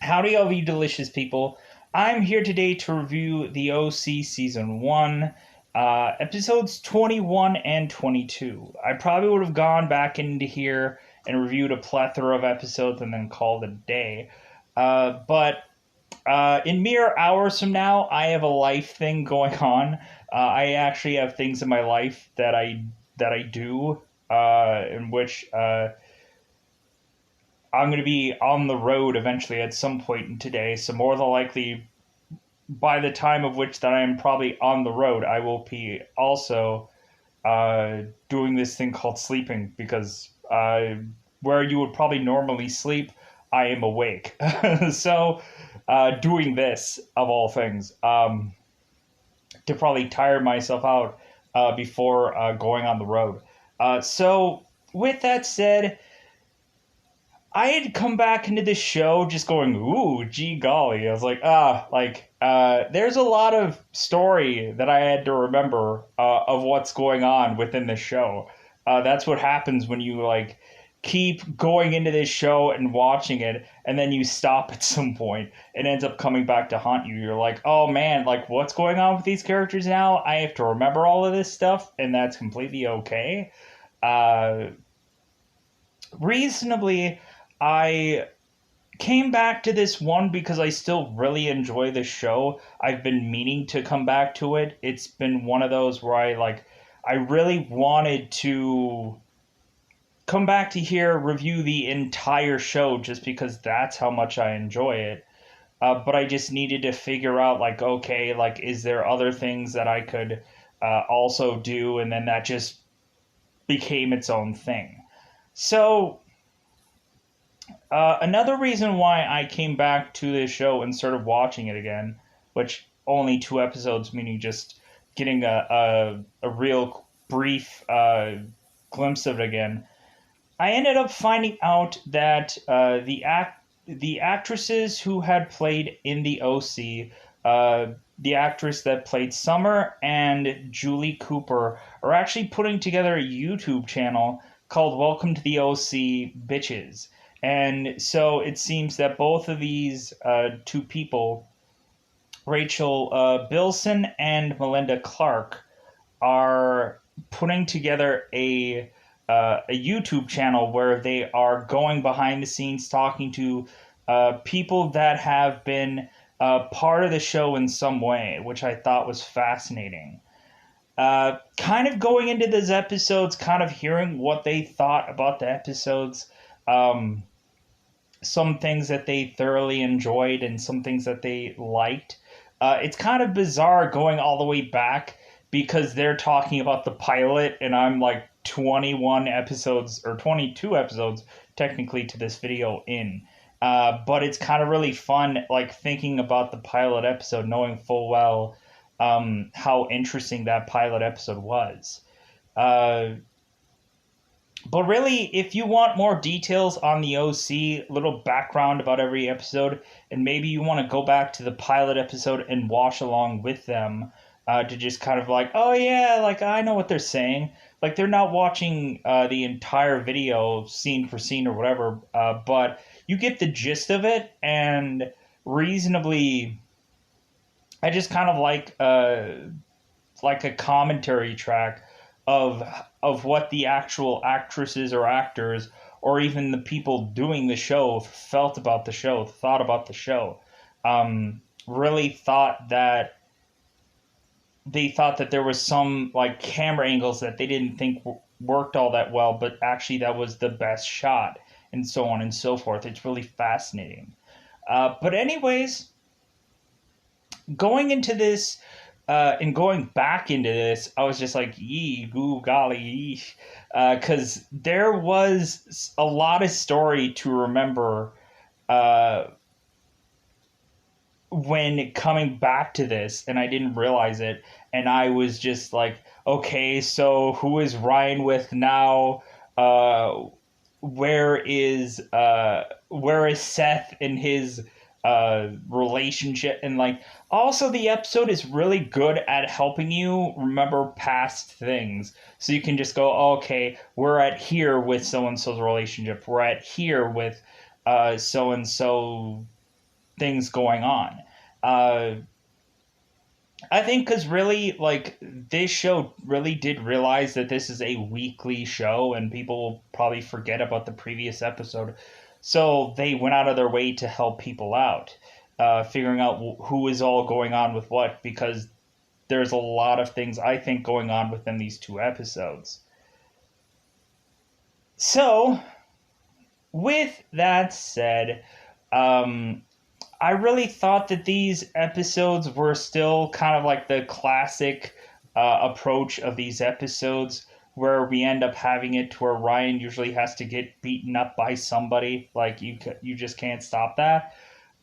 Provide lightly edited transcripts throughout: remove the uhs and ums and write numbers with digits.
Howdy, all you delicious people. I'm here today to review the OC Season 1, episodes 21 and 22. I probably would have gone back into here and reviewed a plethora of episodes and then called it a day. But in mere hours from now, I have a life thing going on. I actually have things in my life that I do, in which I'm going to be on the road eventually at some point in today. So more than likely, by the time of which that I am probably on the road, I will be also doing this thing called sleeping because where you would probably normally sleep, I am awake. So doing this of all things to probably tire myself out before going on the road. So with that said, I had come back into this show just going, ooh, gee golly. I was like, there's a lot of story that I had to remember of what's going on within this show. That's what happens when you, keep going into this show and watching it, and then you stop at some point. It ends up coming back to haunt you. You're like, oh man, what's going on with these characters now? I have to remember all of this stuff, and that's completely okay. Uh, Reasonably, I came back to this one because I still really enjoy the show. I've been meaning to come back to it. It's been one of those where I really wanted to come back to here, review the entire show just because that's how much I enjoy it. But I just needed to figure out, okay, is there other things that I could also do? And then that just became its own thing. So another reason why I came back to this show and started watching it again, which only 2 episodes, meaning just getting a real brief glimpse of it again, I ended up finding out that the actresses who had played in the OC, the actress that played Summer and Julie Cooper, are actually putting together a YouTube channel called Welcome to the OC Bitches. And so it seems that both of these two people, Rachel Bilson and Melinda Clark, are putting together a YouTube channel where they are going behind the scenes talking to people that have been part of the show in some way, which I thought was fascinating. Kind of going into these episodes, kind of hearing what they thought about the episodes. Some things that they thoroughly enjoyed and some things that they liked. It's kind of bizarre going all the way back because they're talking about the pilot and I'm 21 episodes or 22 episodes technically to this video in. But it's kind of really fun, thinking about the pilot episode, knowing full well how interesting that pilot episode was. But really, if you want more details on the OC, little background about every episode, and maybe you want to go back to the pilot episode and watch along with them to just kind of oh yeah, I know what they're saying. They're not watching the entire video scene for scene or whatever, but you get the gist of it, and reasonably, I just kind of like a commentary track of what the actual actresses or actors or even the people doing the show felt about the show, thought about the show. Really thought that they thought that there was some camera angles that they didn't think worked all that well, but actually that was the best shot, and so on and so forth. It's really fascinating. But anyways, going into this and going back into this, I was just like, yee, goo, golly, because there was a lot of story to remember when coming back to this, and I didn't realize it, and I was just like, okay, so who is Ryan with now? Where is Seth in his relationship? And also the episode is really good at helping you remember past things, so you can just go, oh, okay, we're at here with so and so's relationship, we're at here with so and so things going on. I think because really, like, this show really did realize that this is a weekly show and people will probably forget about the previous episode. So they went out of their way to help people out, figuring out who is all going on with what, because there's a lot of things I think going on within these two episodes. So, with that said, um, I really thought that these episodes were still kind of like the classic approach of these episodes, where we end up having it to where Ryan usually has to get beaten up by somebody. Like you just can't stop that.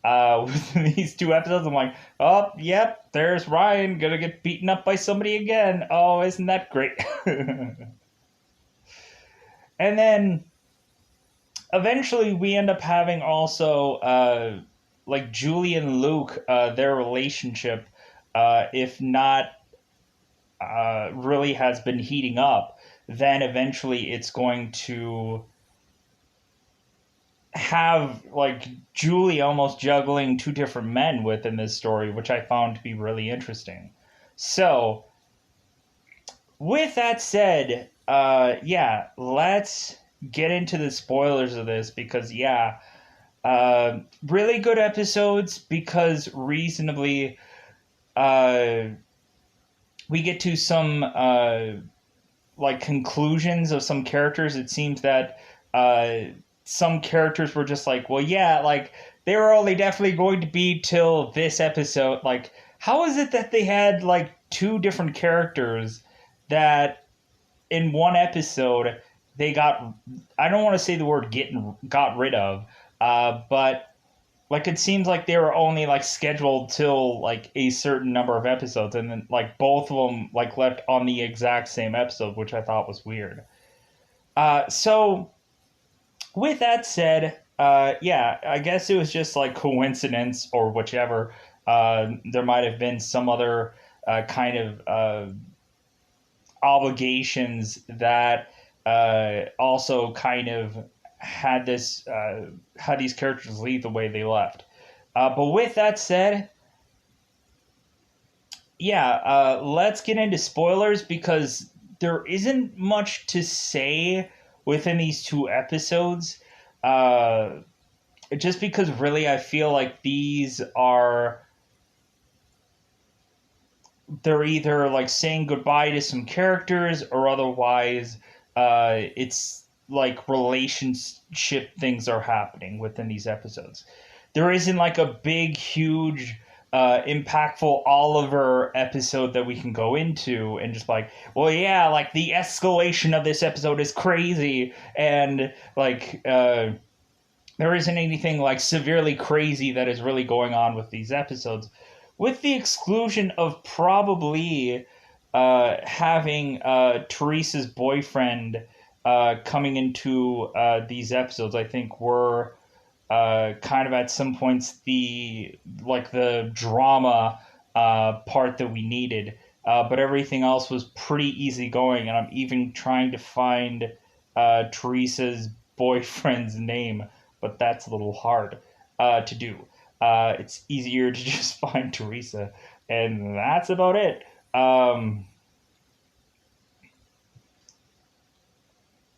With these two episodes, I'm like, oh, yep, there's Ryan gonna get beaten up by somebody again. Oh, isn't that great? And then eventually we end up having also like Julie and Luke, their relationship, if not really has been heating up, then eventually it's going to have like Julie almost juggling two different men within this story, which I found to be really interesting. So, with that said, yeah, let's get into the spoilers of this because, yeah, really good episodes because reasonably, uh, we get to some like conclusions of some characters. It seems that some characters were just like, well, yeah, like they were only definitely going to be till this episode. Like, how is it that they had like two different characters that in one episode they got? I don't want to say the word got rid of, but like it seems like they were only like scheduled till like a certain number of episodes, and then like both of them like left on the exact same episode, which I thought was weird. So with that said, yeah, I guess it was just like coincidence or whichever. There might have been some other kind of obligations that also kind of had this had these characters leave the way they left. But with that said, yeah, let's get into spoilers because there isn't much to say within these two episodes. Uh, just because really I feel like these are they're either like saying goodbye to some characters or otherwise it's like relationship things are happening within these episodes. There isn't like a big huge impactful Oliver episode that we can go into and just like, well, yeah, like the escalation of this episode is crazy, and like there isn't anything like severely crazy that is really going on with these episodes, with the exclusion of probably having Teresa's boyfriend coming into these episodes. I think were kind of at some points the drama part that we needed, but everything else was pretty easygoing. And I'm even trying to find Teresa's boyfriend's name, but that's a little hard to do. It's easier to just find Teresa, and that's about it.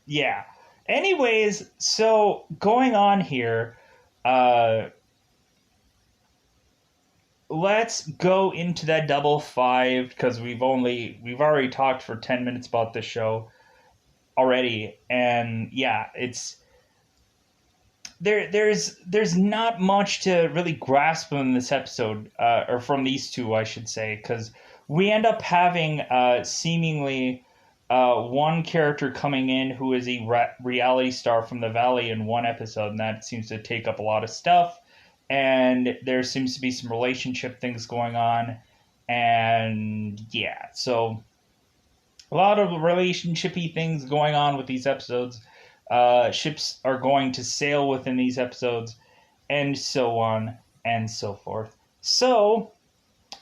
Yeah. Anyways, so going on here, uh, let's go into that double five because we've already talked for 10 minutes about this show already, and yeah, it's there's not much to really grasp in this episode, or from these two, I should say, because we end up having seemingly one character coming in who is a reality star from the Valley in one episode, and that seems to take up a lot of stuff. And there seems to be some relationship things going on, and yeah, so a lot of relationshipy things going on with these episodes. Ships are going to sail within these episodes, and so on and so forth. So,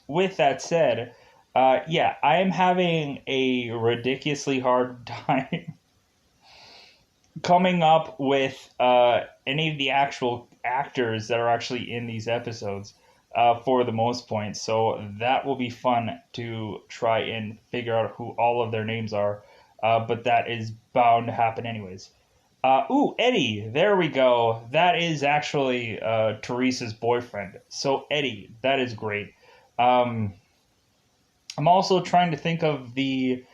with that said, yeah, I am having a ridiculously hard time coming up with any of the actual actors that are actually in these episodes for the most point. So that will be fun to try and figure out who all of their names are. But that is bound to happen anyways. Eddie, there we go. That is actually Teresa's boyfriend. So Eddie, that is great. Um, I'm also trying to think of the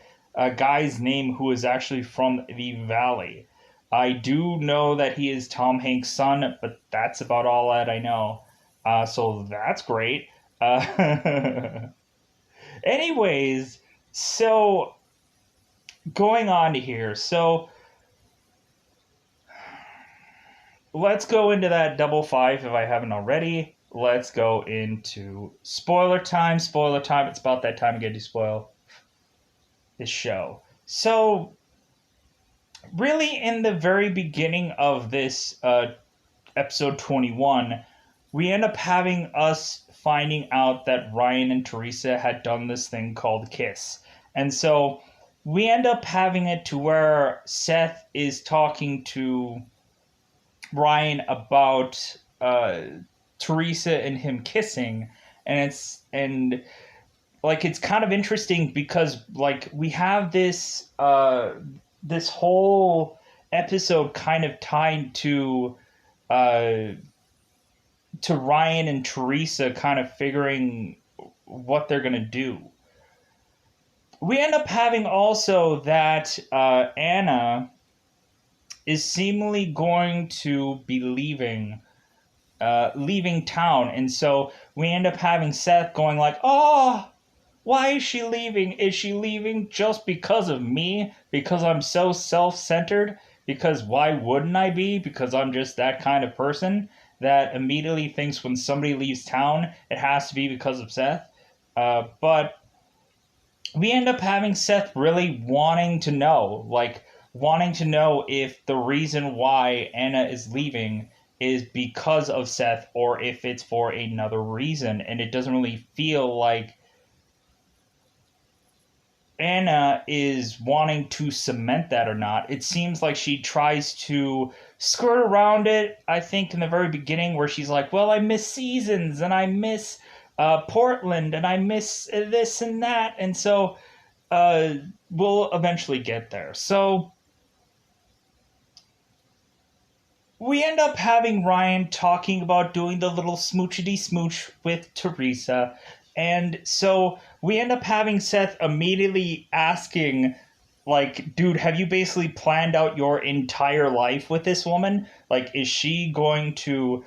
guy's name who is actually from the Valley. I do know that he is Tom Hanks' son, but that's about all that I know. So that's great. Anyways, so going on to here. So let's go into that double five if I haven't already. Let's go into spoiler time. Spoiler time. It's about that time again to spoil this show. So really in the very beginning of this episode 21, we end up having us finding out that Ryan and Teresa had done this thing called Kiss. And so we end up having it to where Seth is talking to Ryan about Teresa and him kissing, and like it's kind of interesting because like we have this whole episode kind of tied uh to Ryan and Teresa kind of figuring what they're gonna do. We end up having also that Anna is seemingly going to be leaving town, and so we end up having Seth going like, "Oh, why is she leaving? Is she leaving just because of me? Because I'm so self centered? Because why wouldn't I be? Because I'm just that kind of person that immediately thinks when somebody leaves town, it has to be because of Seth." But we end up having Seth really wanting to know if the reason why Anna is leaving is because of Seth or if it's for another reason. And it doesn't really feel like Anna is wanting to cement that or not. It seems like she tries to skirt around it, I think, in the very beginning, where she's like, well, I miss seasons and I miss Portland and I miss this and that. And so uh, we'll eventually get there. So we end up having Ryan talking about doing the little smoochity smooch with Teresa. And so we end up having Seth immediately asking, like, dude, have you basically planned out your entire life with this woman? Like, is she gonna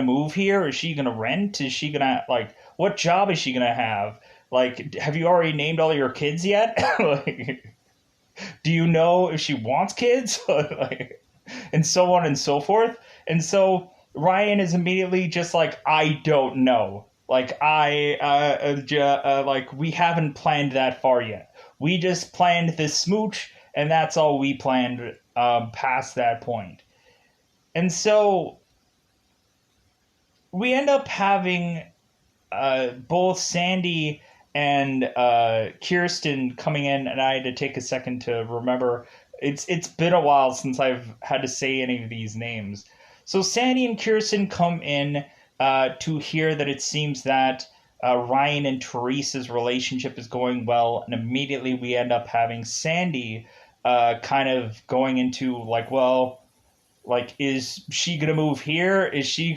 move here? Is she gonna rent? Is she gonna, like, what job is she gonna have? Like, have you already named all your kids yet? Like, do you know if she wants kids? Like, and so on and so forth. And so Ryan is immediately just like, I don't know. Like we haven't planned that far yet. We just planned this smooch, and that's all we planned past that point. And so we end up having both Sandy and Kirsten coming in, and I had to take a second to remember. It's been a while since I've had to say any of these names. So Sandy and Kirsten come in to hear that it seems that Ryan and Teresa's relationship is going well, and immediately we end up having Sandy kind of going into like, well, like, is she gonna move here? Is she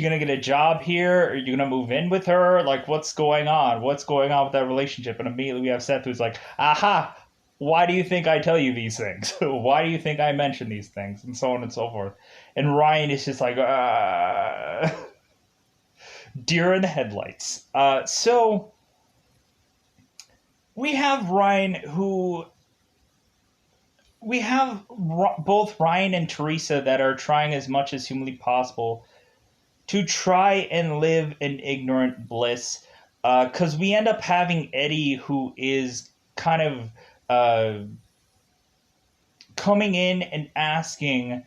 gonna get a job here? Are you gonna move in with her? Like, what's going on? What's going on with that relationship? And immediately we have Seth who's like, aha, why do you think I tell you these things? Why do you think I mention these things? And so on and so forth. And Ryan is just like, deer in the headlights. So we have Ryan who. We have both Ryan and Teresa that are trying as much as humanly possible to try and live in ignorant bliss, because we end up having Eddie who is kind of coming in and asking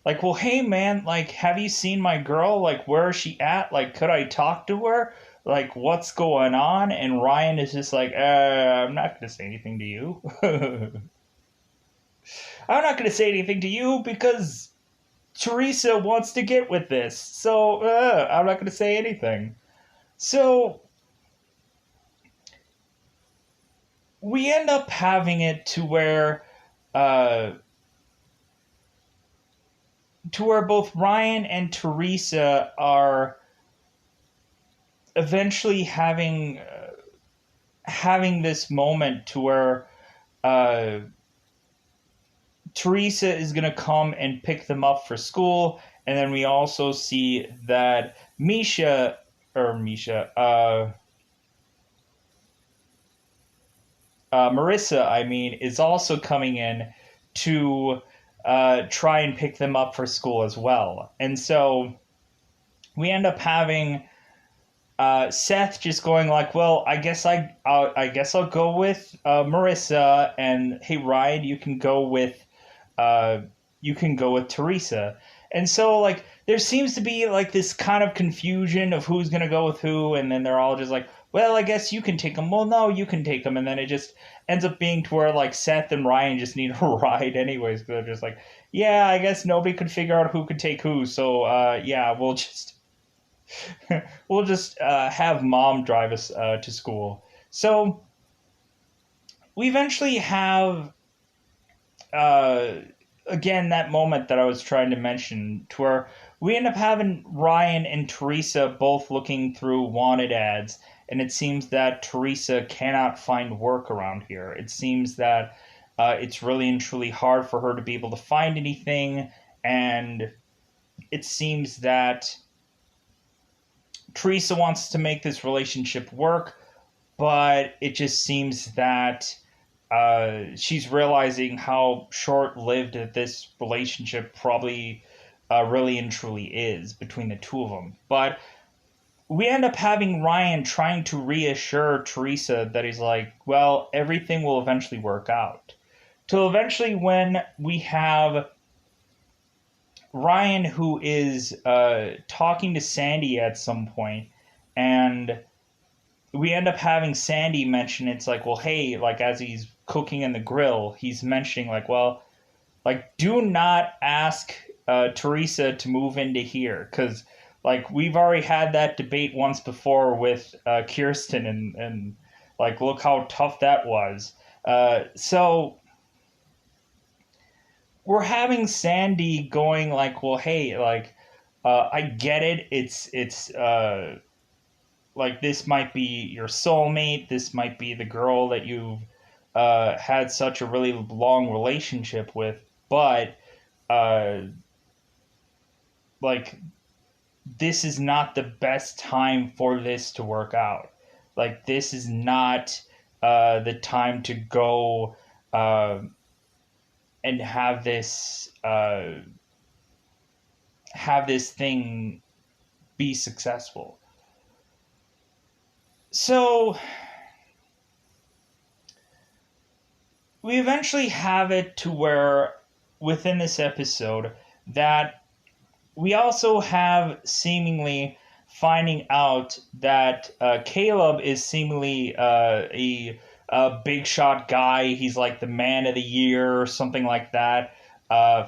like, well, hey man, like, have you seen my girl? Like, where is she at? Like, could I talk to her? Like, what's going on? And Ryan is just like, I'm not gonna say anything to you. I'm not going to say anything to you because Teresa wants to get with this. So I'm not going to say anything. So we end up having it uh, to where both Ryan and Teresa are eventually having this moment to where uh, Teresa is going to come and pick them up for school, and then we also see that Marissa, I mean, is also coming in to try and pick them up for school as well. And so we end up having Seth just going like, "Well, I guess I'll go with Marissa, and hey Ryan, uh, you can go with Teresa." And so like there seems to be like this kind of confusion of who's gonna go with who, and then they're all just like, "Well, I guess you can take them." Well, no, you can take them, and then it just ends up being to where like Seth and Ryan just need a ride anyways. Because they're just like, "Yeah, I guess nobody could figure out who could take who, so yeah, we'll just have mom drive us to school." So we eventually have uh, again that moment that I was trying to mention, to where we end up having Ryan and Teresa both looking through wanted ads, and it seems that Teresa cannot find work around here. It seems that it's really and truly hard for her to be able to find anything, and it seems that Teresa wants to make this relationship work, but it just seems that she's realizing how short lived this relationship probably really and truly is between the two of them. But we end up having Ryan trying to reassure Teresa that he's like, well, everything will eventually work out. Till eventually, when we have Ryan, who is talking to Sandy at some point, and we end up having Sandy mention, it's like, well, hey, like as he's cooking in the grill, he's mentioning like, well, like do not ask Teresa to move into here, because like we've already had that debate once before with Kirsten, and like look how tough that was. So we're having Sandy going like, well, hey, like I get it. It's like this might be your soulmate. This might be the girl that you've had such a really long relationship with, but uh, like this is not the best time for this to work out. Like this is not the time to go and have this thing be successful. So we eventually have it to where within this episode that we also have seemingly finding out that Caleb is seemingly a big shot guy. He's like the man of the year or something like that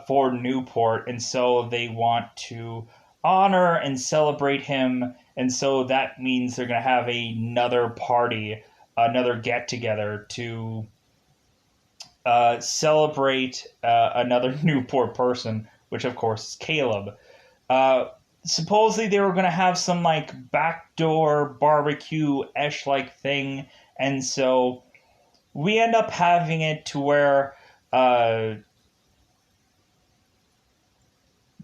for Newport, and so they want to honor and celebrate him, and so that means they're going to have another party, another get together to celebrate another Newport person, which of course is Caleb. Uh, Supposedly they were going to have some like backdoor barbecue-esh like thing, and so we end up having it uh,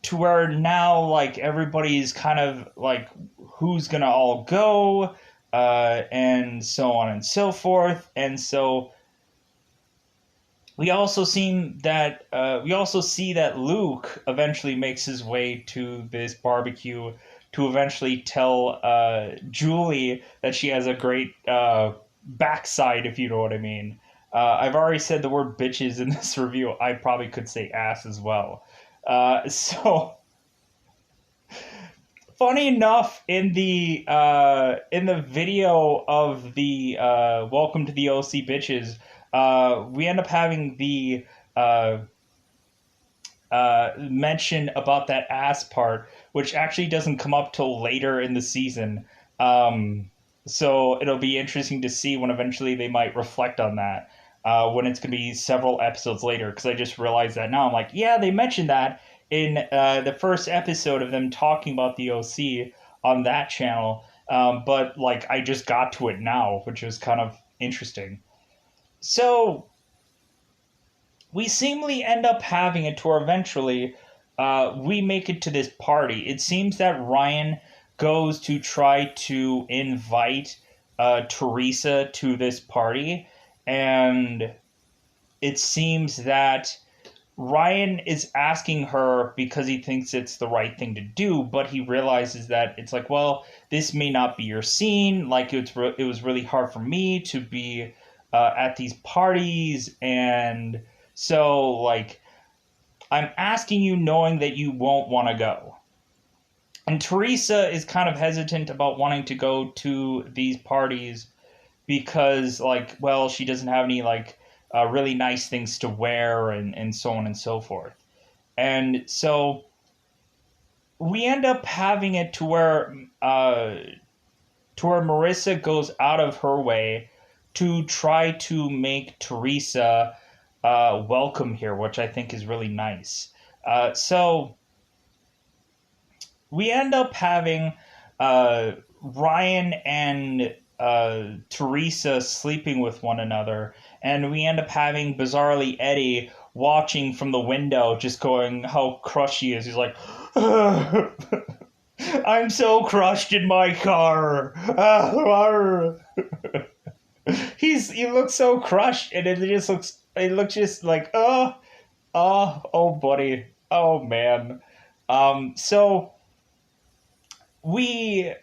to where now like everybody's kind of like who's gonna all go, and so on and so forth, and so we also see that Luke eventually makes his way to this barbecue to eventually tell Julie that she has a great backside, if you know what I mean. I've already said the word bitches in this review. I probably could say ass as well. So funny enough, in the video of the Welcome to the OC bitches, we end up having the uh, mention about that ass part, which actually doesn't come up till later in the season. Um, so it'll be interesting to see when eventually they might reflect on that. When it's going to be several episodes later, because I just realized that now. I'm like, yeah, they mentioned that in the first episode of them talking about the OC on that channel. But like, I just got to it now, which was kind of interesting. So we seemingly end up having it to where eventually we make it to this party. It seems that Ryan goes to try to invite Teresa to this party, and it seems that Ryan is asking her because he thinks it's the right thing to do, but he realizes that it's like, well, this may not be your scene. Like, it was really hard for me to be at these parties, and so, like, I'm asking you knowing that you won't want to go. And Teresa is kind of hesitant about wanting to go to these parties because, like, well, she doesn't have any, like, really nice things to wear and so on and so forth. And so we end up having it to where Marissa goes out of her way to try to make Teresa welcome here, which I think is really nice. So we end up having Ryan and Teresa sleeping with one another, and we end up having bizarrely Eddie watching from the window, just going how crushed he is. He's like, I'm so crushed in my car. He looks so crushed, and it looks just like oh buddy, oh man. So we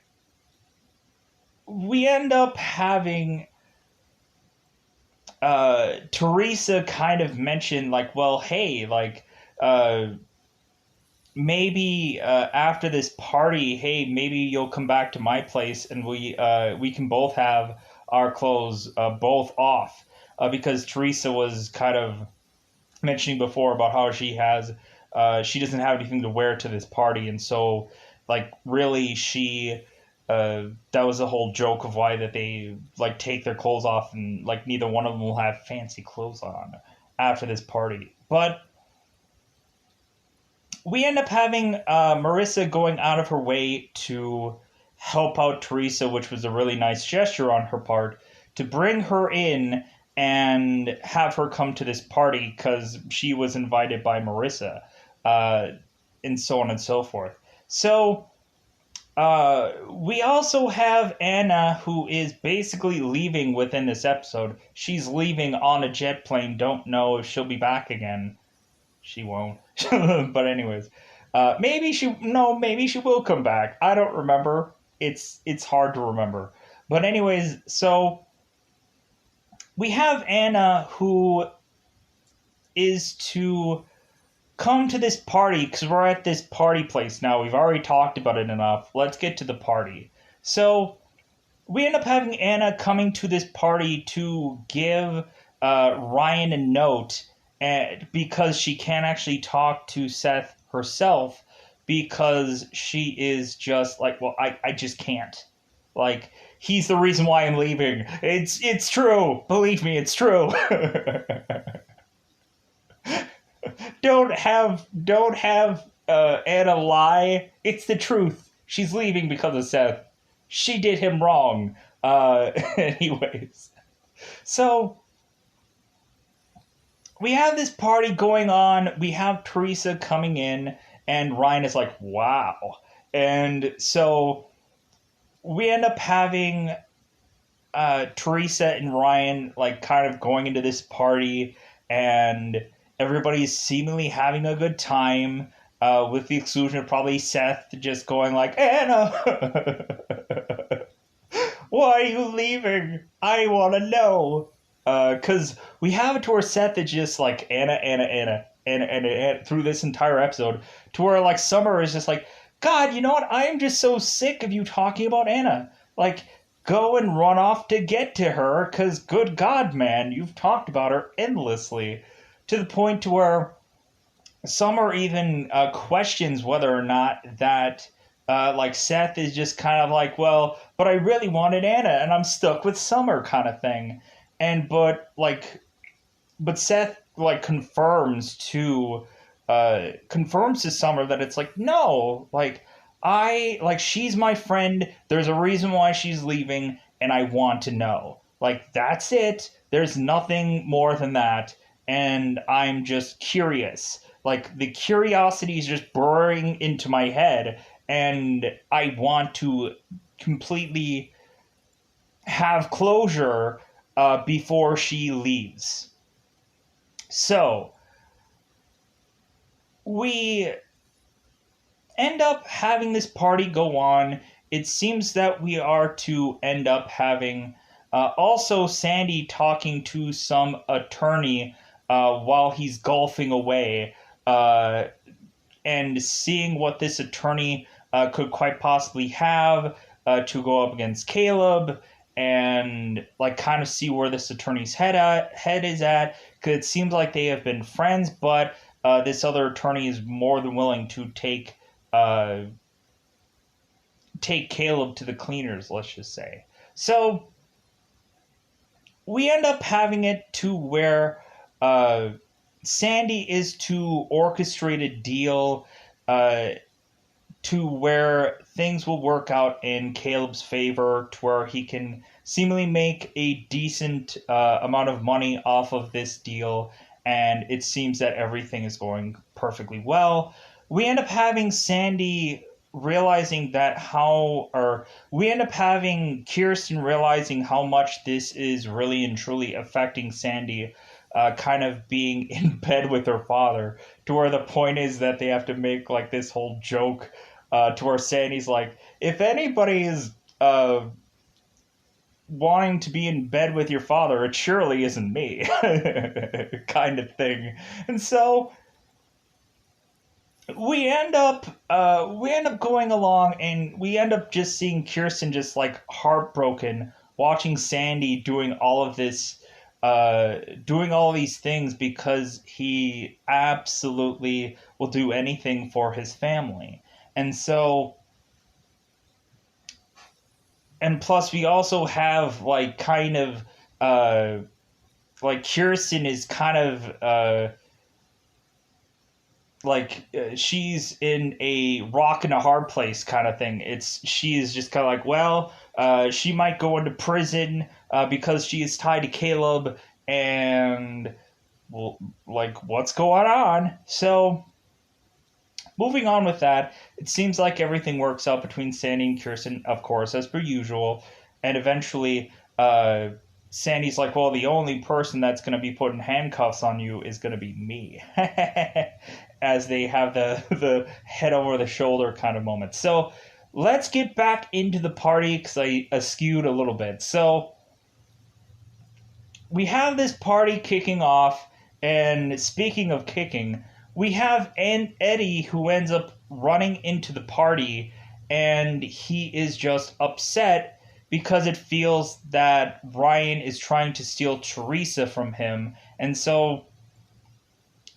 end up having Teresa kind of mention like, well, hey, like maybe after this party, hey, maybe you'll come back to my place and we can both have our clothes both off, because Teresa was kind of mentioning before about how she doesn't have anything to wear to this party, and so like really that was the whole joke of why that they like take their clothes off, and like neither one of them will have fancy clothes on after this party. But we end up having Marissa going out of her way to help out Teresa, which was a really nice gesture on her part, to bring her in and have her come to this party because she was invited by Marissa, uh, and so on and so forth. So we also have Anna, who is basically leaving within this episode. She's leaving on a jet plane. Don't know if she'll be back again. She won't. But anyways, maybe she will come back. I don't remember. It's hard to remember. But anyways, so we have Anna who is to come to this party because we're at this party place now. We've already talked about it enough. Let's get to the party. So we end up having Anna coming to this party to give Ryan a note, because she can't actually talk to Seth herself because she is just like, well, I just can't. Like, he's the reason why I'm leaving. It's true. Believe me, it's true. don't have Anna lie. It's the truth. She's leaving because of Seth. She did him wrong. Anyways. So we have this party going on. We have Teresa coming in, and Ryan is like, wow. And so we end up having Teresa and Ryan like kind of going into this party, and everybody's seemingly having a good time, with the exclusion of probably Seth just going like, Anna, why are you leaving? I want to know. Because we have it to where Seth is just like, Anna, through this entire episode, to where like Summer is just like, God, you know what? I am just so sick of you talking about Anna. Like, go and run off to get to her, because good God, man, you've talked about her endlessly. to the point to where Summer even questions whether or not that like Seth is just kind of like, well, but I really wanted Anna and I'm stuck with Summer kind of thing. And but Seth like confirms to Summer that it's like, no, she's my friend. There's a reason why she's leaving, and I want to know. Like, that's it. There's nothing more than that, and I'm just curious. Like, the curiosity is just burrowing into my head, and I want to completely have closure before she leaves. So, we end up having this party go on. It seems that we are to end up having also Sandy talking to some attorney while he's golfing away and seeing what this attorney could quite possibly have to go up against Caleb and like kind of see where this attorney's head is at, because it seems like they have been friends, but this other attorney is more than willing to uh, take Caleb to the cleaners, let's just say. So we end up having it to where Sandy is to orchestrate a deal to where things will work out in Caleb's favor, to where he can seemingly make a decent amount of money off of this deal, and it seems that everything is going perfectly well. We end up having Sandy realizing we end up having Kirsten realizing how much this is really and truly affecting Sandy, kind of being in bed with her father, to where the point is that they have to make like this whole joke to where Sandy's like, if anybody is wanting to be in bed with your father, it surely isn't me, kind of thing. And so we end up going along, and we end up just seeing Kirsten just like heartbroken, watching Sandy doing all of this, doing all these things because he absolutely will do anything for his family. And so, and plus we also have like kind of like Kirsten is kind of she's in a rock and a hard place kind of thing. She is just kind of like, well, she might go into prison because she is tied to Caleb, and well, like, what's going on? So moving on with that, it seems like everything works out between Sandy and Kirsten, of course, as per usual, and eventually Sandy's like, well, the only person that's going to be putting handcuffs on you is going to be me. As they have the head over the shoulder kind of moment. So let's get back into the party because I askewed a little bit. So we have this party kicking off, and speaking of kicking, we have Eddie who ends up running into the party, and he is just upset because it feels that Ryan is trying to steal Teresa from him. And so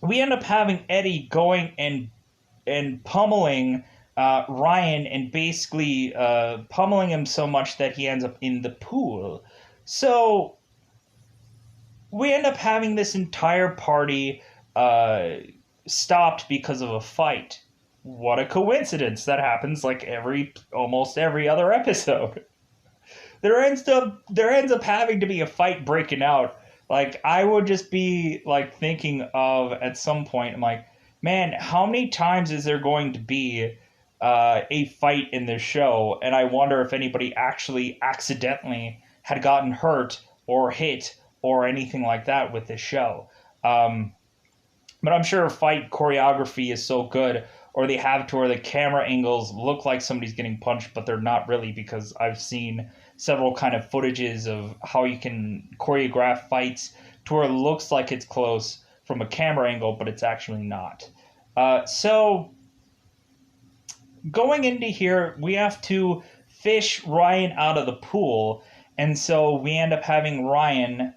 we end up having Eddie going and pummeling Ryan, and basically pummeling him so much that he ends up in the pool. So we end up having this entire party stopped because of a fight. What a coincidence. That happens like almost every other episode. There ends up having to be a fight breaking out. Like, I would just be like thinking of at some point, I'm like, man, how many times is there going to be a fight in this show? And I wonder if anybody actually accidentally had gotten hurt or hit or anything like that with this show. But I'm sure fight choreography is so good, or they have to where the camera angles look like somebody's getting punched, but they're not really, because I've seen several kind of footages of how you can choreograph fights to where it looks like it's close from a camera angle, but it's actually not. So going into here, we have to fish Ryan out of the pool, And so we end up having Ryan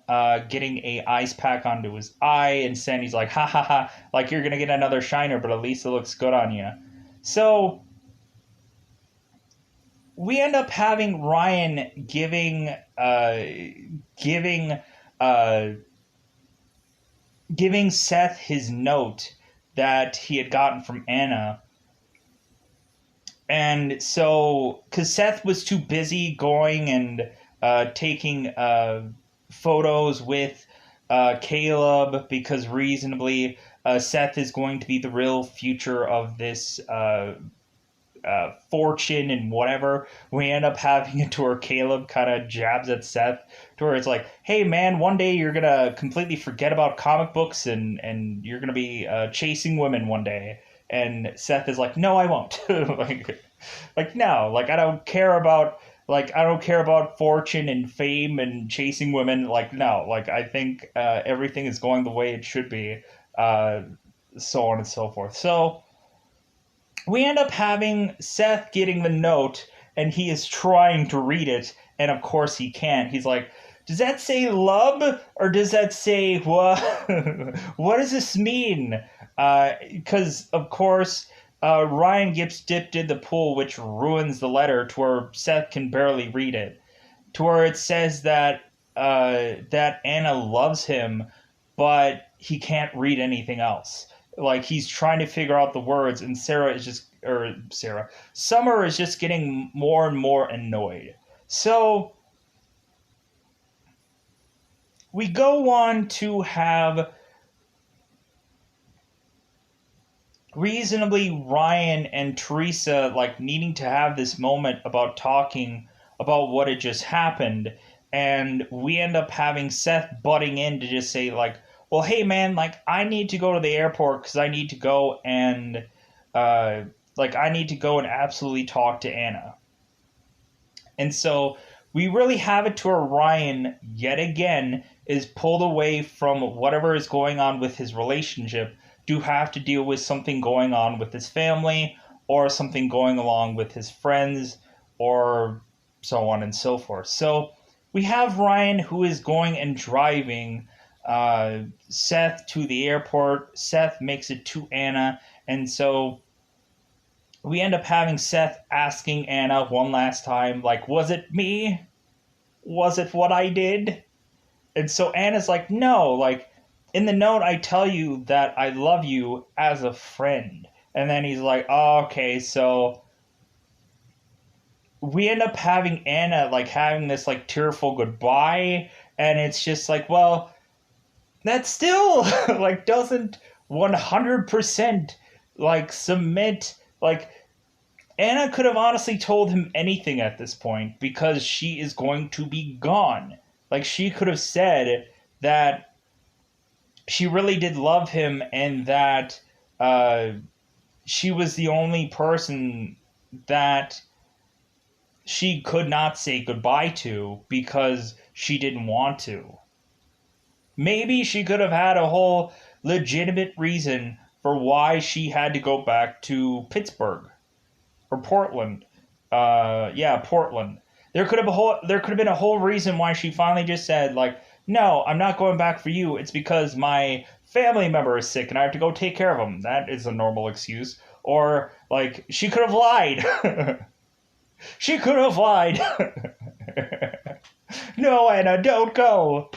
getting a ice pack onto his eye, and Sandy's like, ha ha ha, like you're gonna get another shiner, but at least it looks good on you. So we end up having Ryan giving uh, giving Seth his note that he had gotten from Anna. And so, because Seth was too busy going and taking photos with Caleb, because reasonably, Seth is going to be the real future of this fortune and whatever. We end up having it to where Caleb kind of jabs at Seth, to where it's like, hey man, one day you're gonna completely forget about comic books and you're gonna be chasing women one day. And Seth is like, no, I won't. like no, like I don't care about fortune and fame and chasing women. Like no, like I think everything is going the way it should be, uh, so on and so forth. So we end up having Seth getting the note, and he is trying to read it, and of course he can't. He's like, does that say love, or does that say what? What does this mean? Because, of course, Ryan gets dipped in the pool, which ruins the letter to where Seth can barely read it. To where it says that Anna loves him, but he can't read anything else. Like he's trying to figure out the words, and Summer is just getting more and more annoyed. So we go on to have reasonably Ryan and Teresa like needing to have this moment about talking about what had just happened, and we end up having Seth butting in to just say like, well, hey man, like I need to go to the airport because I need to go and uh I need to go and absolutely talk to Anna. And so we really have it to where Ryan, yet again, is pulled away from whatever is going on with his relationship to have to deal with something going on with his family or something going along with his friends or so on and so forth. So we have Ryan who is going and driving Seth to the airport. Seth makes it to Anna. And so we end up having Seth asking Anna one last time, like, was it me? Was it what I did? And so Anna's like, no, like, in the note, I tell you that I love you as a friend. And then he's like, oh, okay, so we end up having Anna, like, having this, like, tearful goodbye. And it's just like, well, that still, like, doesn't 100%, like, submit, like, Anna could have honestly told him anything at this point because she is going to be gone. Like, she could have said that she really did love him and that uh, she was the only person that she could not say goodbye to because she didn't want to. Maybe she could have had a whole legitimate reason for why she had to go back to Pittsburgh or Portland. Yeah, Portland. There could have been a whole reason why she finally just said like, "No, I'm not going back for you. It's because my family member is sick and I have to go take care of him." That is a normal excuse. Or like she could have lied. She could have lied. No, Anna, don't go.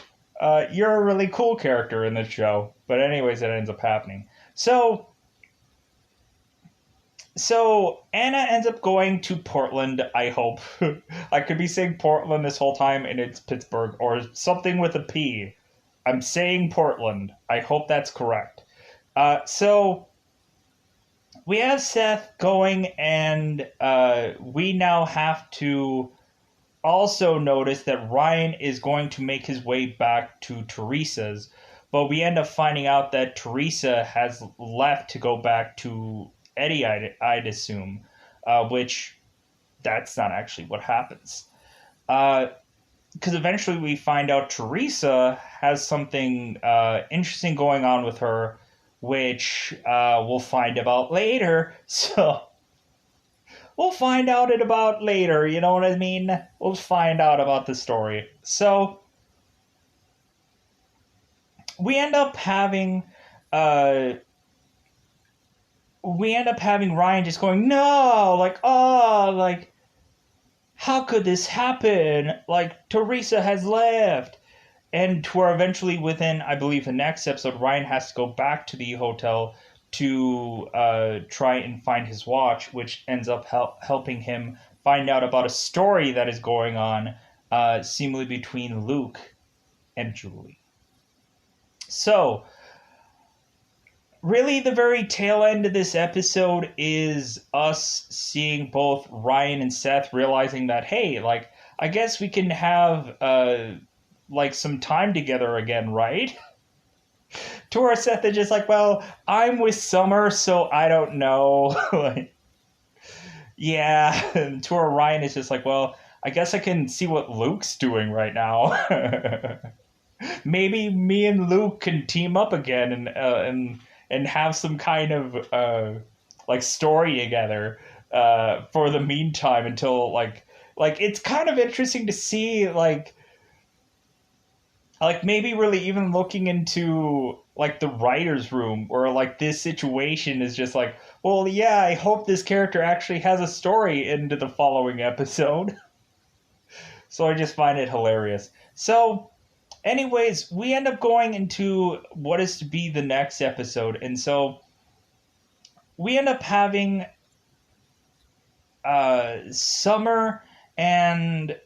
You're a really cool character in this show. But anyways, it ends up happening. So Anna ends up going to Portland, I hope. I could be saying Portland this whole time and it's Pittsburgh or something with a P. I'm saying Portland. I hope that's correct. So we have Seth going, and we now have to also notice that Ryan is going to make his way back to Teresa's, but we end up finding out that Teresa has left to go back to Eddie, I'd assume, which that's not actually what happens. Because eventually we find out Teresa has something interesting going on with her, which we'll find about later. So we'll find out it about later. You know what I mean? We'll find out about the story. So we end up having uh Ryan just going, no, like, oh, like, how could this happen? Like, Teresa has left. And to where eventually, within, I believe, the next episode, Ryan has to go back to the hotel to try and find his watch, which ends up helping him find out about a story that is going on, seemingly between Luke and Julie. So, really, the very tail end of this episode is us seeing both Ryan and Seth realizing that, hey, like, I guess we can have like some time together again, right? To where Seth is just like, well, I'm with Summer, so I don't know. Like, yeah. And to where Ryan is just like, well, I guess I can see what Luke's doing right now. Maybe me and Luke can team up again and have some kind of like story together for the meantime until like it's kind of interesting to see like maybe really even looking into like the writer's room or like this situation is just like, well, yeah, I hope this character actually has a story into the following episode. So I just find it hilarious. So anyways, we end up going into what is to be the next episode. And so we end up having Summer and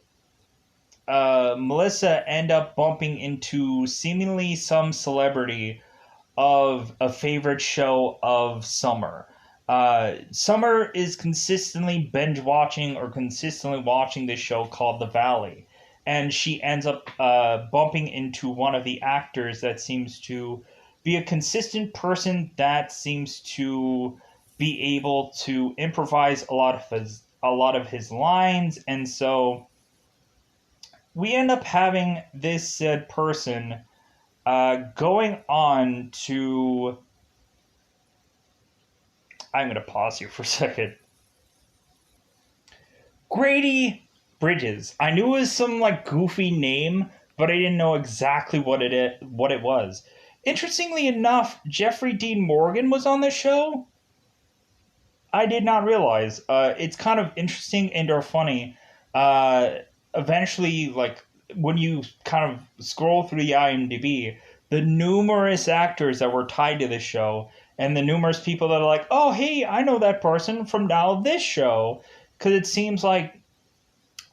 Melissa end up bumping into seemingly some celebrity of a favorite show of Summer. Summer is consistently binge watching or consistently watching this show called The Valley. And she ends up bumping into one of the actors that seems to be a consistent person that seems to be able to improvise a lot of his lines. And so we end up having this said person going on to. I'm going to pause here for a second. Grady Bridges. I knew it was some like goofy name, but I didn't know exactly what it was. Interestingly enough, Jeffrey Dean Morgan was on this show. I did not realize. It's kind of interesting and or funny. Eventually, like when you kind of scroll through the IMDb, the numerous actors that were tied to this show, and the numerous people that are like, oh, hey, I know that person from now this show, because it seems like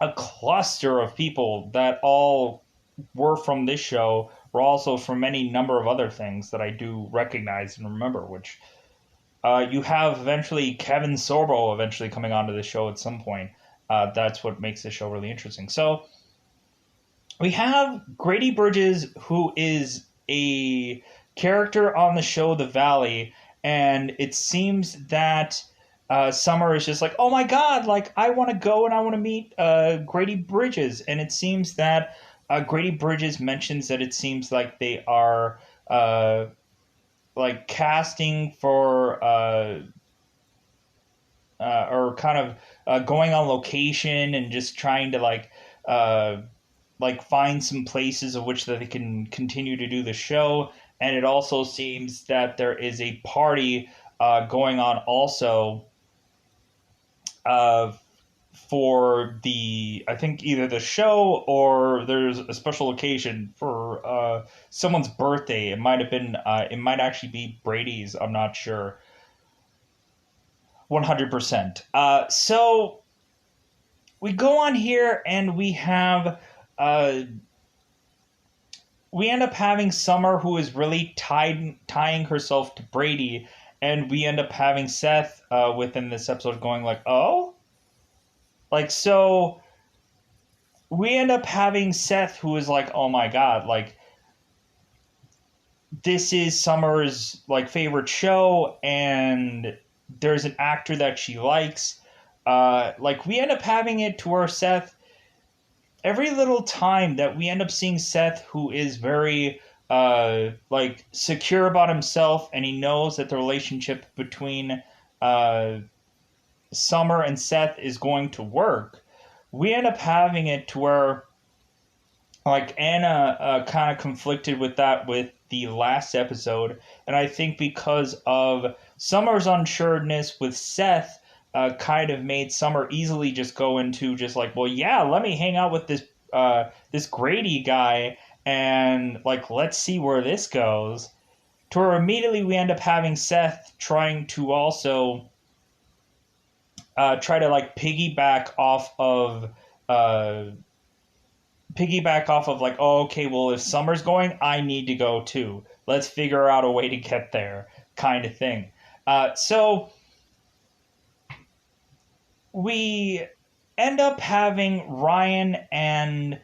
a cluster of people that all were from this show were also from any number of other things that I do recognize and remember, which you have eventually Kevin Sorbo eventually coming onto the show at some point. That's what makes the show really interesting. So we have Grady Bridges, who is a character on the show The Valley, and it seems that Summer is just like, oh my god, like I want to go and I want to meet Grady Bridges, and it seems that Grady Bridges mentions that it seems like they are like casting for or kind of going on location and just trying to like find some places of which that they can continue to do the show. And it also seems that there is a party going on also for the, I think either the show or there's a special occasion for someone's birthday. It might have been, it might actually be Brady's. I'm not sure. 100%. So we go on here and we have we end up having Summer, who is really tying herself to Brady, and we end up having Seth within this episode going like, oh? Like, so we end up having Seth, who is like, oh my god, like, this is Summer's, like, favorite show, and there's an actor that she likes. Like, we end up having it to where Seth, every little time that we end up seeing Seth, who is very like secure about himself, and he knows that the relationship between Summer and Seth is going to work, we end up having it to where like Anna kind of conflicted with that with the last episode, and I think because of Summer's unsureness with Seth, kind of made Summer easily just go into just like, well, yeah, let me hang out with this Grady guy, and like let's see where this goes. To where immediately we end up having Seth trying to also try to like uh, piggyback off of like, oh, okay, well, if Summer's going, I need to go too. Let's figure out a way to get there, kind of thing. So we end up having Ryan and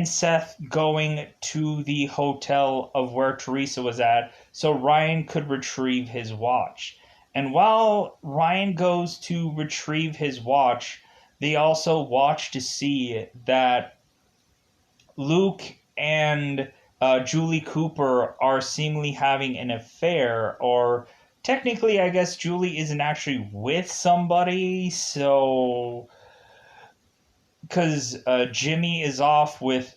Seth going to the hotel of where Teresa was at, so Ryan could retrieve his watch. And while Ryan goes to retrieve his watch, they also watch to see that Luke and Julie Cooper are seemingly having an affair, or technically, I guess Julie isn't actually with somebody, so because Jimmy is off with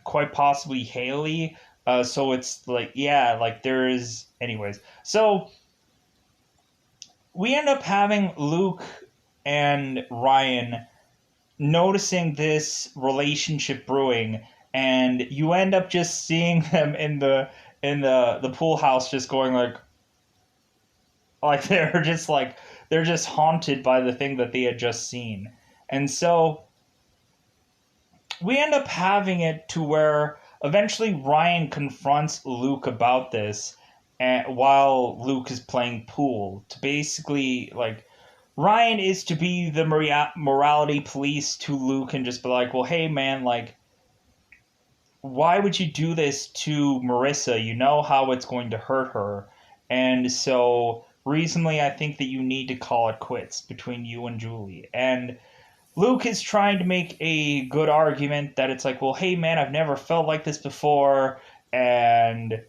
quite possibly Haley, so it's like, yeah, like there is, anyways. So we end up having Luke and Ryan noticing this relationship brewing, and you end up just seeing them in the pool house just going like they're just haunted by the thing that they had just seen. And so we end up having it to where eventually Ryan confronts Luke about this, and while Luke is playing pool, to basically like Ryan is to be the morality police to Luke and just be like, well, hey, man, like, why would you do this to Marissa? You know how it's going to hurt her. And so, recently, I think that you need to call it quits between you and Julie. And Luke is trying to make a good argument that it's like, well, hey, man, I've never felt like this before. And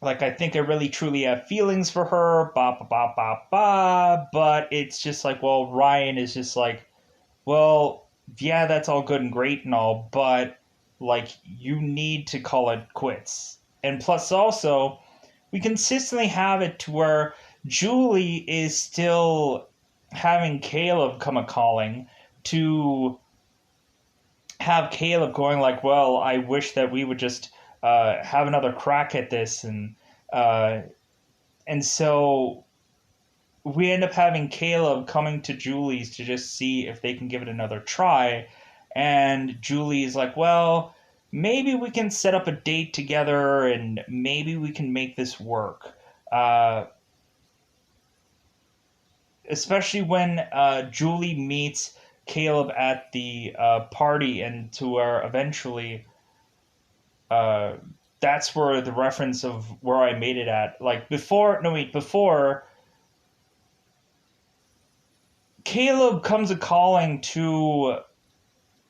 like I think I really truly have feelings for her, ba ba ba ba ba. But it's just like, well, Ryan is just like, well, yeah, that's all good and great and all, but like you need to call it quits. And plus, also, we consistently have it to where Julie is still having Caleb come a calling to have Caleb going like, well, I wish that we would just have another crack at this, uh, and so we end up having Caleb coming to Julie's to just see if they can give it another try, and Julie is like, well, maybe we can set up a date together, and maybe we can make this work. Uh, Especially when Julie meets Caleb at the party, and to where eventually uh, that's where the reference of where I made it at. Like before, no wait, before Caleb comes a calling to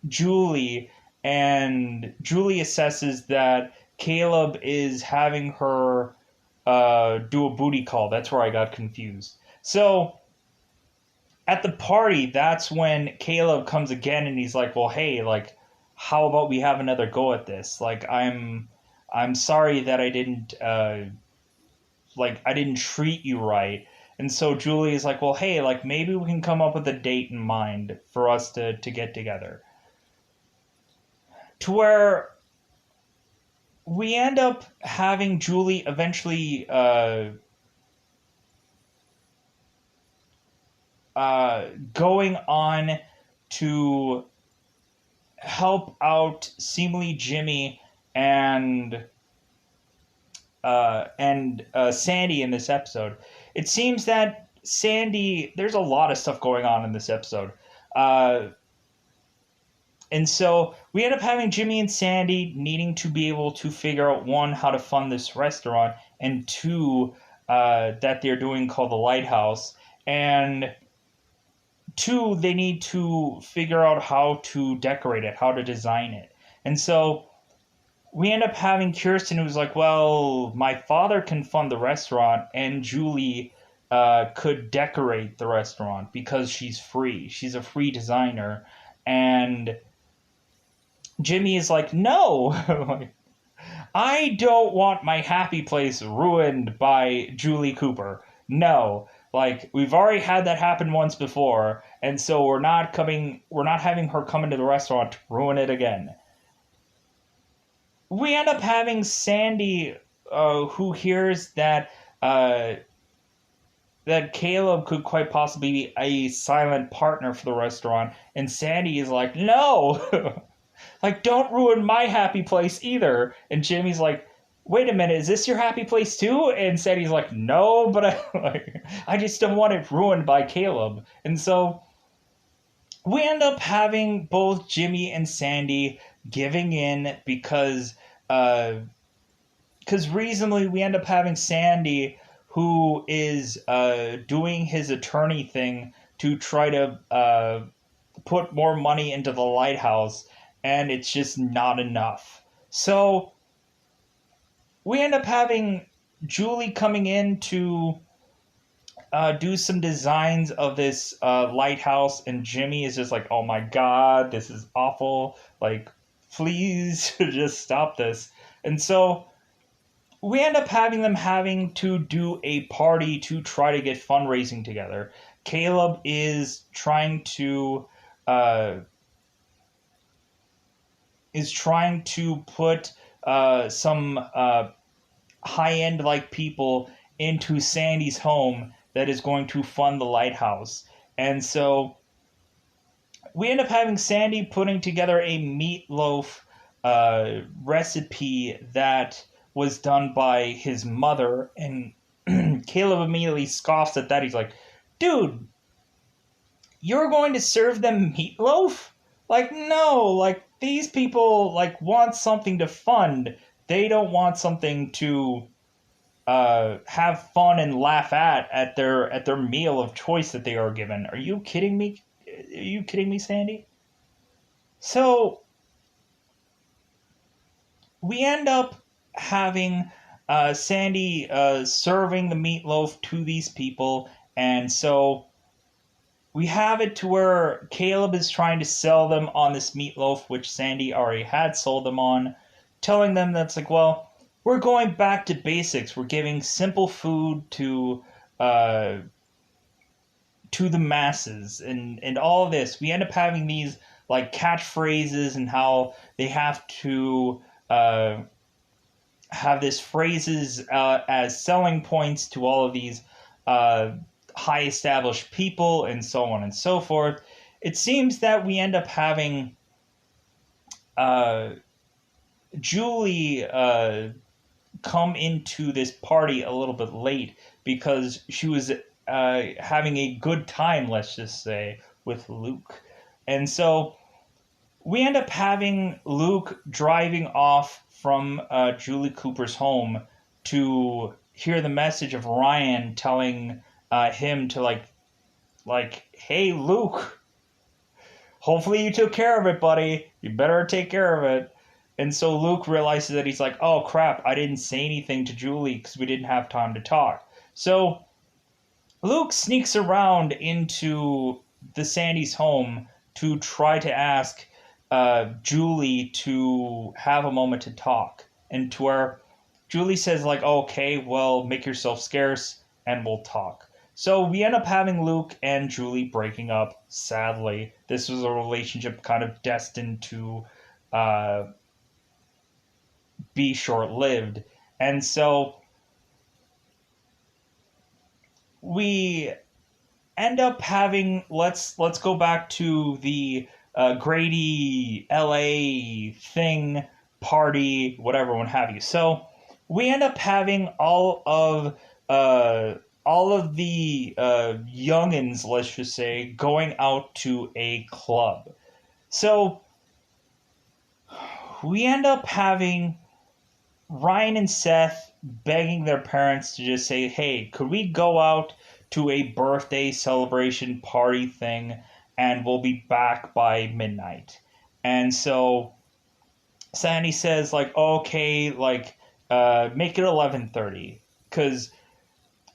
Julie, and Julie assesses that Caleb is having her do a booty call. That's where I got confused. So at the party, that's when Caleb comes again, and he's like, "Well, hey, like, how about we have another go at this? Like, I'm sorry that I didn't treat you right." And so Julie is like, "Well, hey, like, maybe we can come up with a date in mind for us to get together." To where we end up having Julie eventually going on to help out seemingly Jimmy and Sandy in this episode. It seems that Sandy, there's a lot of stuff going on in this episode. Uh, and so we end up having Jimmy and Sandy needing to be able to figure out, one, how to fund this restaurant, and two, that they're doing called the Lighthouse. And two, they need to figure out how to decorate it, how to design it. And so we end up having Kirsten who's like, well, my father can fund the restaurant, and Julie could decorate the restaurant because she's free. She's a free designer. And Jimmy is like, no, like, I don't want my happy place ruined by Julie Cooper. No. Like, we've already had that happen once before, and so we're not having her come into the restaurant to ruin it again. We end up having Sandy, who hears uh, that Caleb could quite possibly be a silent partner for the restaurant, and Sandy is like, no, like, don't ruin my happy place either. And Jimmy's like, wait a minute, is this your happy place too? And Sandy's like, no, but I just don't want it ruined by Caleb. And so we end up having both Jimmy and Sandy giving in uh, because reasonably we end up having Sandy who is doing his attorney thing to try to put more money into the lighthouse, and it's just not enough. So we end up having Julie coming in to do some designs of this lighthouse, and Jimmy is just like, oh my god, this is awful. Like, please just stop this. And so we end up having them having to do a party to try to get fundraising together. Caleb uh, is trying to put some high end like people into Sandy's home that is going to fund the lighthouse. And so we end up having Sandy putting together a meatloaf recipe that was done by his mother, and Caleb immediately scoffs at that. He's like, dude, you're going to serve them meatloaf? Like, no, like, these people, like, want something to fund. They don't want something to have fun and laugh at their meal of choice that they are given. Are you kidding me? Are you kidding me, Sandy? So we end up having Sandy serving the meatloaf to these people, and so we have it to where Caleb is trying to sell them on this meatloaf, which Sandy already had sold them on, telling them that's like, well, we're going back to basics. We're giving simple food uh, to the masses, and all of this. We end up having these like catchphrases and how they have to have this phrases as selling points to all of these uh, high established people and so on and so forth. It seems that we end up having uh, Julie come into this party a little bit late because she was having a good time, let's just say, with Luke. And so we end up having Luke driving off from Julie Cooper's home to hear the message of Ryan telling him to hey Luke, hopefully you took care of it, buddy. You better take care of it. And so Luke realizes that he's like, oh crap, I didn't say anything to Julie because we didn't have time to talk. So Luke sneaks around into the Sandy's home to try to ask Julie to have a moment to talk. And to where Julie says, like, okay, well, make yourself scarce and we'll talk. So we end up having Luke and Julie breaking up, sadly. This was a relationship kind of destined to be short-lived. And so we end up having, let's go back to the Grady LA thing, party, whatever, what have you. So we end up having all of the youngins, let's just say, going out to a club. So we end up having Ryan and Seth begging their parents to just say, hey, could we go out to a birthday celebration party thing and we'll be back by midnight. And so Sandy says, like, okay, like, make it 11:30, because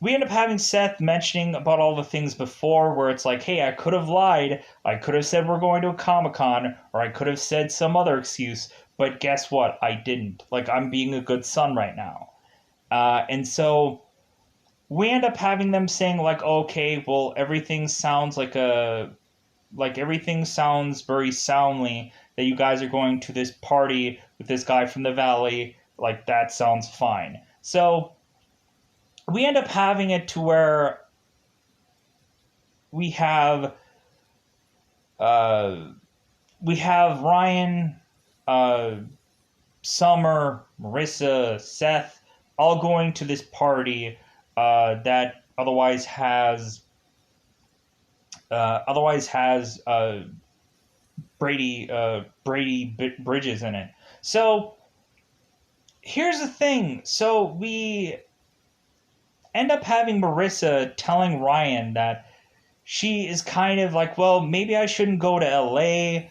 we end up having Seth mentioning about all the things before where it's like, hey, I could have lied. I could have said we're going to a Comic-Con, or I could have said some other excuse, but guess what? I didn't. Like, I'm being a good son right now. And so we end up having them saying, like, okay, well, everything sounds everything sounds very soundly that you guys are going to this party with this guy from the valley. Like, that sounds fine. So we end up having it to where we have uh, we have Ryan, uh, Summer, Marissa, Seth, all going to this party that otherwise has Brady Bridges in it. So here's the thing. So we end up having Marissa telling Ryan that she is kind of like, well, maybe I shouldn't go to LA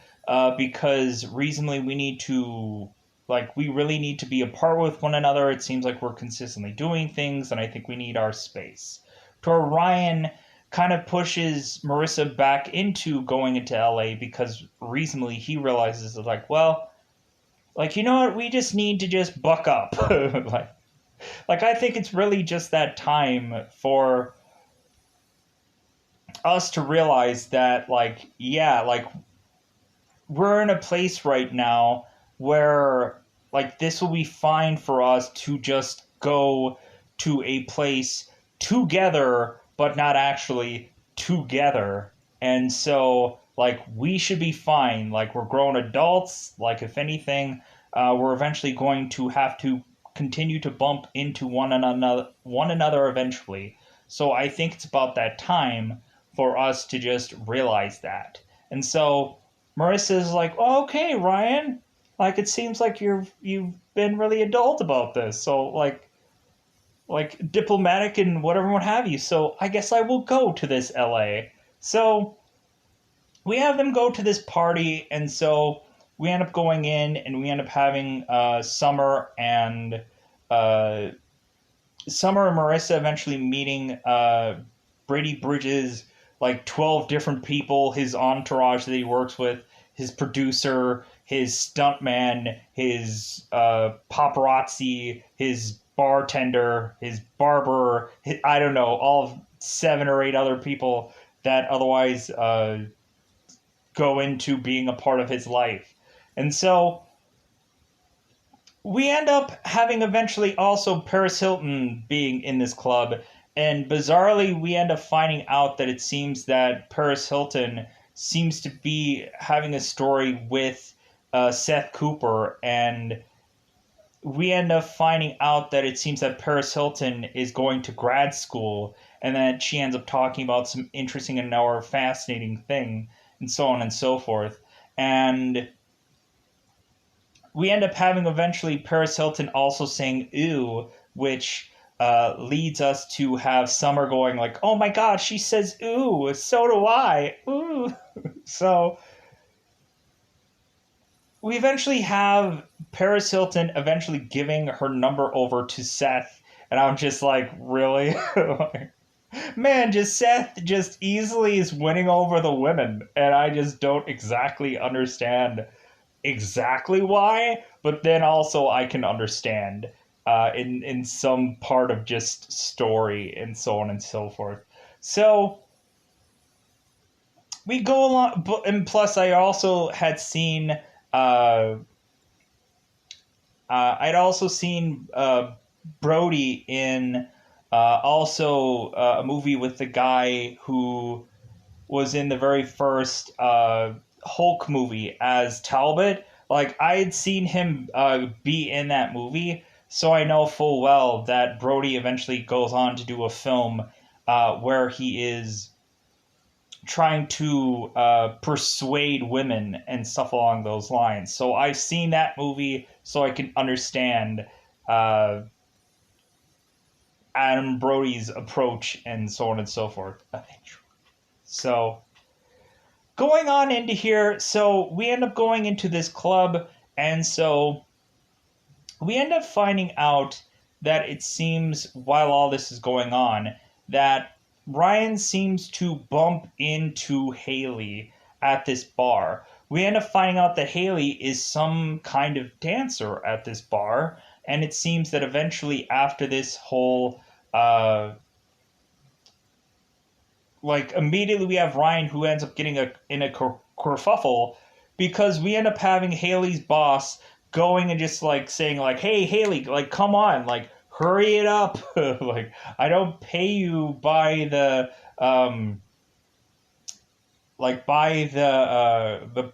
because reasonably we really need to be apart with one another. It seems like we're consistently doing things, and I think we need our space. To where Ryan kind of pushes Marissa back into going into LA because reasonably he realizes that, like, well, like, you know what, we just need to just buck up. like I think it's really just that time for us to realize that, like, yeah, like, we're in a place right now where, like, this will be fine for us to just go to a place together but not actually together. And so, like, we should be fine. Like, we're grown adults. Like, if anything, we're eventually going to have to continue to bump into one another eventually. So I think it's about that time for us to just realize that. And so Marissa's like, oh, okay, Ryan. Like, it seems like you've been really adult about this. So, like diplomatic and whatever what have you. So I guess I will go to this LA. So we have them go to this party, and so we end up going in, and we end up having uh, Summer and Marissa eventually meeting Brady Bridges, like 12 different people, his entourage that he works with, his producer, his stuntman, his paparazzi, his bartender, his barber, I don't know, all 7 or 8 other people that otherwise go into being a part of his life. And so we end up having eventually also Paris Hilton being in this club. And bizarrely, we end up finding out that it seems that Paris Hilton seems to be having a story with Seth Cooper. And we end up finding out that it seems that Paris Hilton is going to grad school, and that she ends up talking about some interesting and or fascinating thing, and so on and so forth. And we end up having eventually Paris Hilton also saying "ooh," which leads us to have Summer going like, "Oh my God, she says ooh, so do I, ooh." So we eventually have Paris Hilton eventually giving her number over to Seth, and I'm just like, really? Man, just Seth just easily is winning over the women, and I just don't exactly understand exactly why, but then also I can understand in some part of just story and so on and so forth. So we go along, and plus I also had seen uh, I'd also seen Brody in a movie with the guy who was in the very first Hulk movie as Talbot. Like, I had seen him be in that movie, so I know full well that Brody eventually goes on to do a film where he is trying to persuade women and stuff along those lines. So I've seen that movie, so I can understand uh, Adam Brody's approach and so on and so forth. So going on into here, so we end up going into this club, and so we end up finding out that it seems while all this is going on that Ryan seems to bump into Haley at this bar. We end up finding out that Haley is some kind of dancer at this bar, and it seems that eventually after this whole like immediately we have Ryan who ends up getting in a kerfuffle because we end up having Haley's boss going and just like saying like, "Hey Haley, like come on, like hurry it up, like I don't pay you by the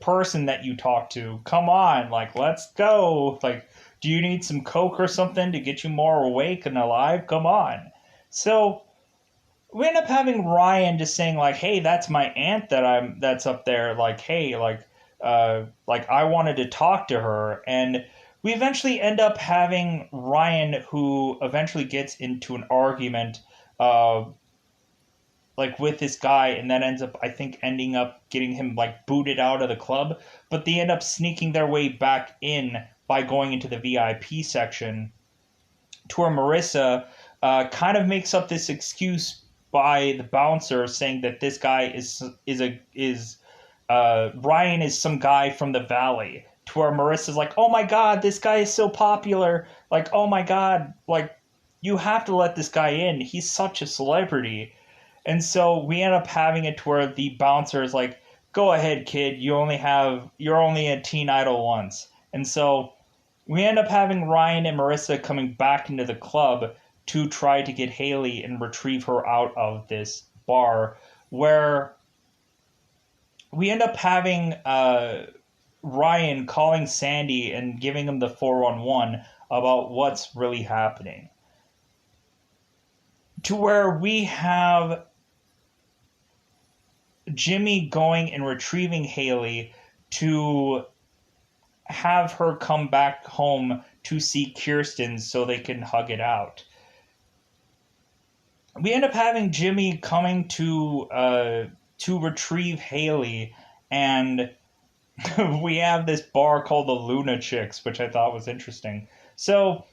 person that you talk to. Come on, like let's go. Like, do you need some coke or something to get you more awake and alive? Come on." So we end up having Ryan just saying like, "Hey, that's my aunt that's up there. Like, hey, like I wanted to talk to her." And we eventually end up having Ryan, who eventually gets into an argument, like with this guy, and that ends up, I think, ending up getting him like booted out of the club. But they end up sneaking their way back in by going into the VIP section, to where Marissa kind of makes up this excuse by the bouncer saying that this guy is Ryan is some guy from the valley. To where Marissa's like, "Oh my god, this guy is so popular! Like, oh my god, like you have to let this guy in. He's such a celebrity." And so we end up having it to where the bouncer is like, "Go ahead, kid. You're only a teen idol once." And so we end up having Ryan and Marissa coming back into the club to try to get Haley and retrieve her out of this bar, where we end up having Ryan calling Sandy and giving him the 411 about what's really happening. To where we have Jimmy going and retrieving Haley to have her come back home to see Kirsten so they can hug it out. We end up having Jimmy coming to retrieve Haley, and we have this bar called the Luna Chicks, which I thought was interesting. So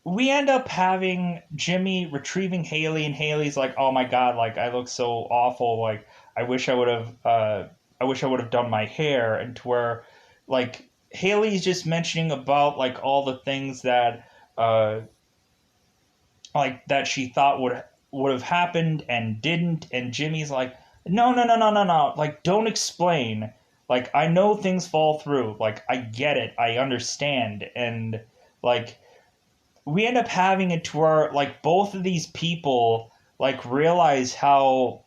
we end up having Jimmy retrieving Haley, and Haley's like, "Oh my god, like I look so awful. Like I wish I would have done my hair." And to where like Haley's just mentioning about like all the things that like that she thought would have happened and didn't, and Jimmy's like, "No, no, no, no, no, no. Like don't explain. Like I know things fall through. Like I get it. I understand." And like we end up having it to where like both of these people like realize how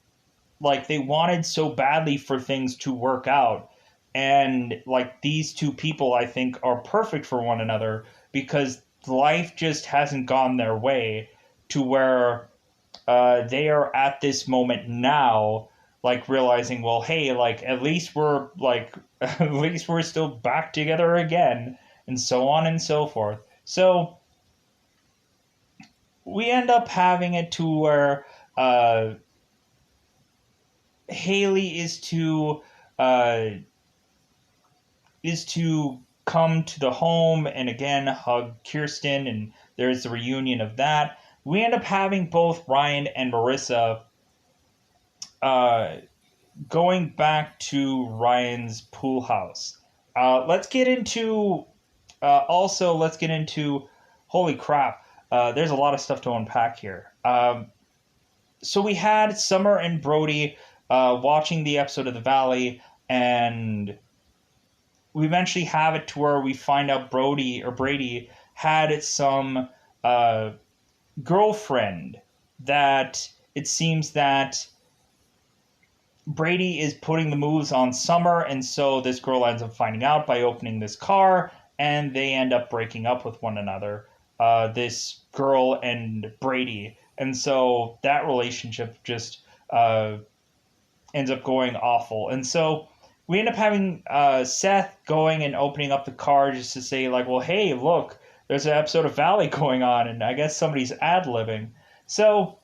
like they wanted so badly for things to work out, and like these two people I think are perfect for one another because life just hasn't gone their way, to where they are at this moment now like realizing, well, hey, like at least we're like at least we're still back together again, and so on and so forth. So we end up having it to where Haley uh, is to come to the home and again hug Kirsten, and there's the reunion of that. We end up having both Ryan and Marissa uh, going back to Ryan's pool house. Let's get into let's get into holy crap. There's a lot of stuff to unpack here. So we had Summer and Brody watching the episode of The Valley, and we eventually have it to where we find out Brady had some girlfriend that it seems that Brady is putting the moves on Summer, and so this girl ends up finding out by opening this car, and they end up breaking up with one another. This girl and Brady, and so that relationship just ends up going awful. And so we end up having Seth going and opening up the car just to say like, well, hey, look, there's an episode of Valley going on, and I guess somebody's ad-libbing. So,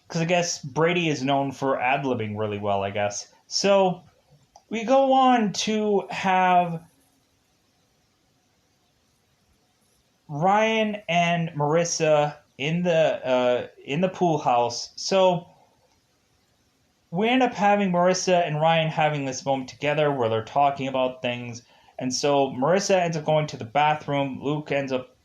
because I guess Brady is known for ad-libbing really well, I guess. So we go on to have Ryan and Marissa in the pool house. So we end up having Marissa and Ryan having this moment together where they're talking about things. And so Marissa ends up going to the bathroom. Luke ends up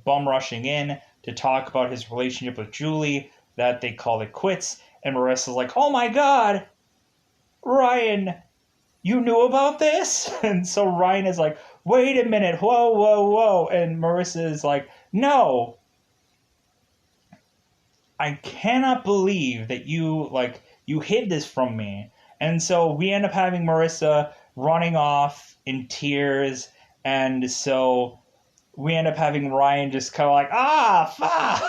bum rushing in to talk about his relationship with Julie, that they call it quits. And Marissa's like, oh my God, Ryan, you knew about this? And so Ryan is like, wait a minute, whoa, whoa, whoa. And Marissa is like, no, I cannot believe that you hid this from me. And so we end up having Marissa running off in tears, and so we end up having Ryan just kind of like, fuck.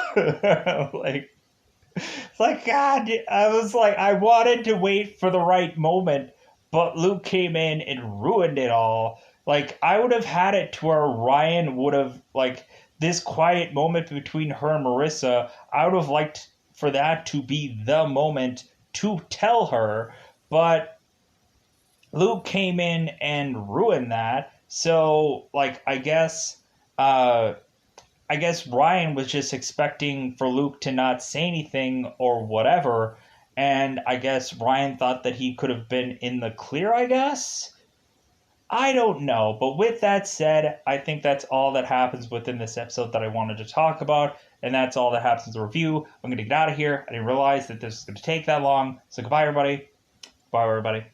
It's like, God, I was like, I wanted to wait for the right moment, but Luke came in and ruined it all. Like, I would have had it to where Ryan would have, like, this quiet moment between her and Marissa, I would have liked for that to be the moment to tell her, but Luke came in and ruined that. So, like, I guess Ryan was just expecting for Luke to not say anything or whatever, and I guess Ryan thought that he could have been in the clear, I guess? I don't know, but with that said, I think that's all that happens within this episode that I wanted to talk about, and that's all that happens in the review. I'm going to get out of here. I didn't realize that this was going to take that long, so goodbye, everybody. Bye, everybody.